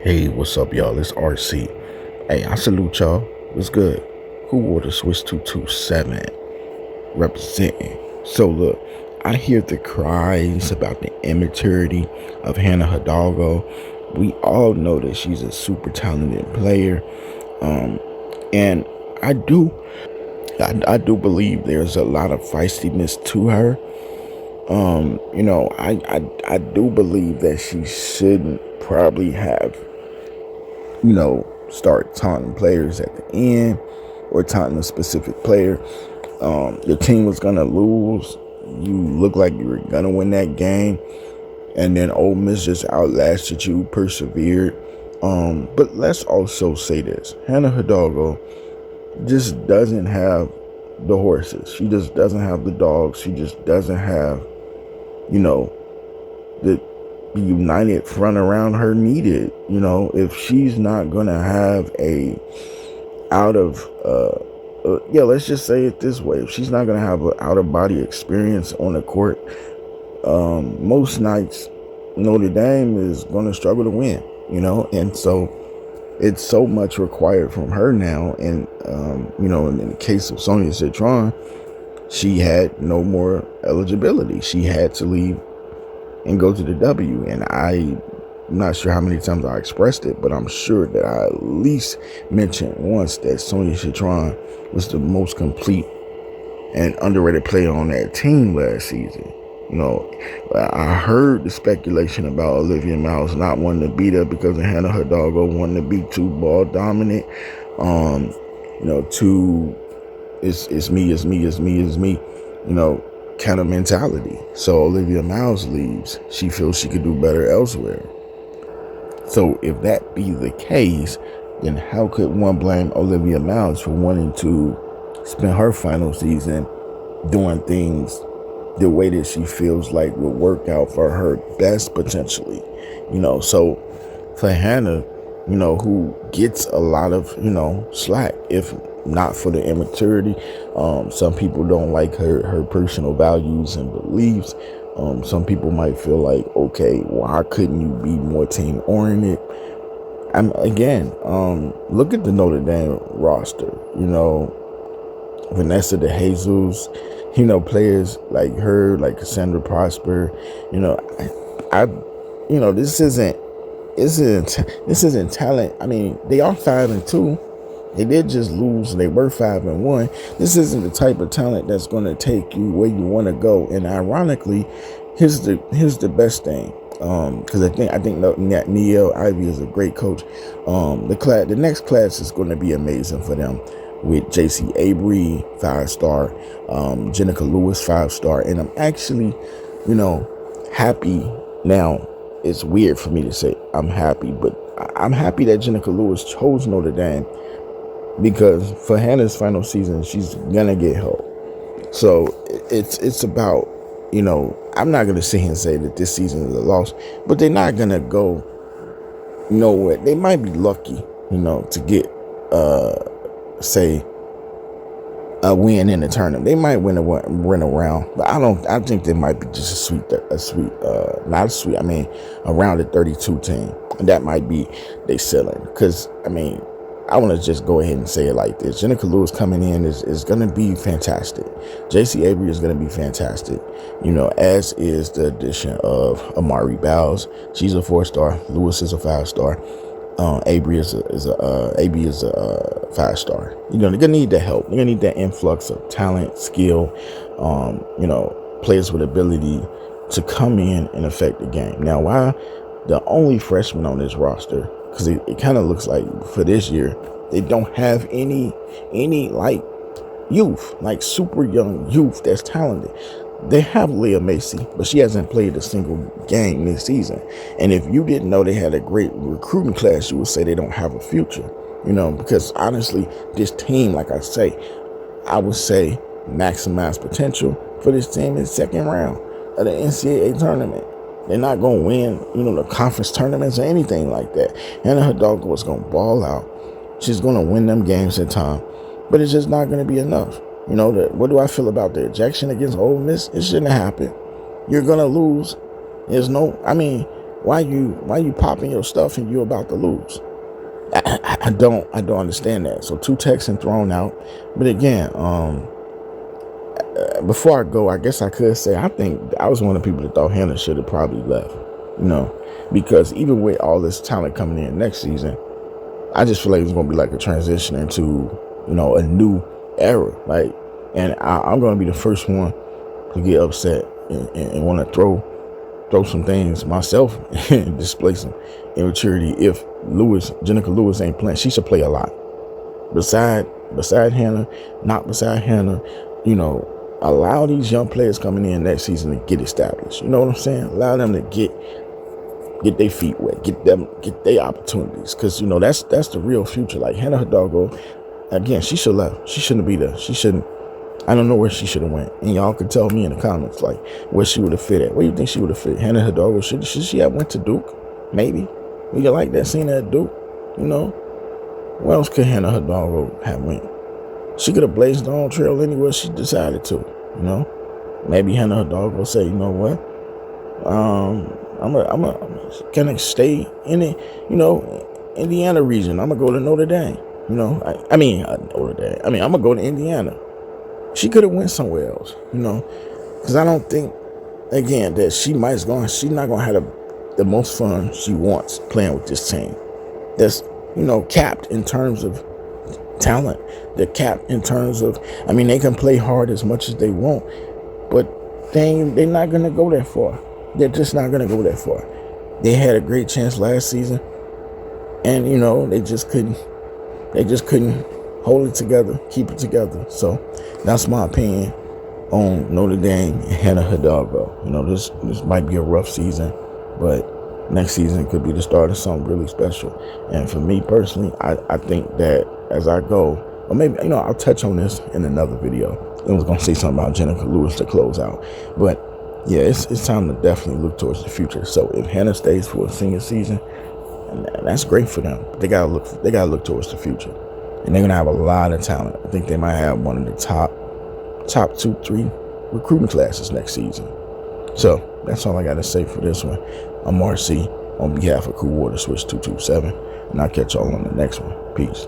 Hey, what's up, y'all? It's RC. Hey, I salute y'all. What's good? Who wore the Swiss 227 representing? So, look, I hear the cries about the immaturity of Hannah Hidalgo. We all know that she's a super talented player. And I do, I do believe there's a lot of feistiness to her. I do believe that she shouldn't probably have start taunting players at the end or taunting a specific player. Your team was gonna lose. You look like you were gonna win that game, and then Ole Miss just outlasted you, persevered. But let's also say this: Hannah Hidalgo just doesn't have the horses. She just doesn't have the dogs. She just doesn't have, you know, the united front around her needed. If she's not gonna have a out of let's just say it this way: if she's not gonna have an out of body experience on the court, most nights Notre Dame is gonna struggle to win. And so it's so much required from her now. And in the case of Sonia Citron, she had no more eligibility. She had to leave and go to the W. And I'm not sure how many times I expressed it, but I'm sure that I at least mentioned once that Sonia Citron was the most complete and underrated player on that team last season. I heard the speculation about Olivia Miles not wanting to beat her because of Hannah Hidalgo wanting to be too ball dominant. Too it's me, kind of mentality. So Olivia Miles leaves. She feels she could do better elsewhere. So if that be the case, then how could one blame Olivia Miles for wanting to spend her final season doing things the way that she feels like would work out for her best potentially? So for Hannah, who gets a lot of, slack, if not for the immaturity. Some people don't like her personal values and beliefs. Some people might feel like, okay, why couldn't you be more team oriented? Look at the Notre Dame roster. Vanessa De Jesus, players like her, like Cassandra Prosper. I this isn't talent. I mean, they are 5-2. They did just lose. They were 5-1. This isn't the type of talent that's going to take you where you want to go. And ironically, here's the best thing. Because I think Neil Ivy is a great coach. The next class is going to be amazing for them, with J.C. Avery 5-star, Jenica Lewis 5-star, and I'm actually, happy now. It's weird for me to say I'm happy, but I'm happy that Jenica Lewis chose Notre Dame, because for Hannah's final season, she's gonna get help. So it's about, I'm not gonna sit here and say that this season is a loss, but they're not gonna go nowhere. They might be lucky, to get say a win in the tournament. They might win a round, but I think they might be just around the 32 team, and that might be they ceiling. Because I want to just go ahead and say it like this: Jenica Lewis coming in is going to be fantastic. J.C. Avery is going to be fantastic. As is the addition of Amari Bowles. She's a 4-star. Lewis is a 5-star. AB is a 5-star. You're gonna need the help. You're gonna need that influx of talent, skill, players with ability to come in and affect the game. Now, why the only freshman on this roster? Because it kind of looks like for this year they don't have any like youth, like super young youth that's talented. They have Leah Macy, but she hasn't played a single game this season. And if you didn't know they had a great recruiting class, you would say they don't have a future. Because honestly, this team, like I say, I would say maximize potential for this team in the second round of the NCAA tournament. They're not going to win, the conference tournaments or anything like that. Hannah Hidalgo is going to ball out. She's going to win them games at time, but it's just not going to be enough. What do I feel about the ejection against Ole Miss? It shouldn't have happened. You're going to lose. There's no, Why you popping your stuff and you about to lose? I don't understand that. So 2 Texans thrown out. But again, before I go, I guess I could say I think I was one of the people that thought Hannah should have probably left. Because even with all this talent coming in next season, I just feel like it's going to be like a transition into, a new era. Like, and I'm going to be the first one to get upset and want to throw some things myself and display some immaturity. If Jenica Lewis ain't playing, she should play a lot. Beside Hannah, not beside Hannah, allow these young players coming in next season to get established. You know what I'm saying? Allow them to get their feet wet, get their opportunities. Because, that's the real future. Like Hannah Hidalgo, again, she should have left. She shouldn't be there. She shouldn't. I don't know where she should have went. And y'all could tell me in the comments, like, where she would have fit at. Where do you think she would have fit? Hannah Hidalgo, should she have went to Duke? Maybe. You like that scene at Duke? Where else could Hannah Hidalgo have went? She could have blazed her own trail anywhere she decided to, Maybe Hannah Hidalgo say, you know what? Can I stay in it, Indiana region? I'm going to go to Notre Dame, Notre Dame. I'm going to go to Indiana. She could have went somewhere else, because I don't think, again, that she's not going to have the most fun she wants playing with this team. That's, capped in terms of talent. They're capped in terms of, they can play hard as much as they want, but they're not going to go that far. They're just not going to go that far. They had a great chance last season, and, they just couldn't hold it together, keep it together. So that's my opinion on Notre Dame and Hannah Hidalgo. This might be a rough season, but next season could be the start of something really special. And for me personally, I think that as I go, or maybe, I'll touch on this in another video. I was going to say something about Jenica Lewis to close out. But yeah, it's time to definitely look towards the future. So if Hannah stays for a senior season, and that's great for them. They gotta look towards the future. And they're going to have a lot of talent. I think they might have one of the top 2-3 recruiting classes next season. So that's all I got to say for this one. I'm RC on behalf of Cool Water Switch 227, and I'll catch y'all on the next one. Peace.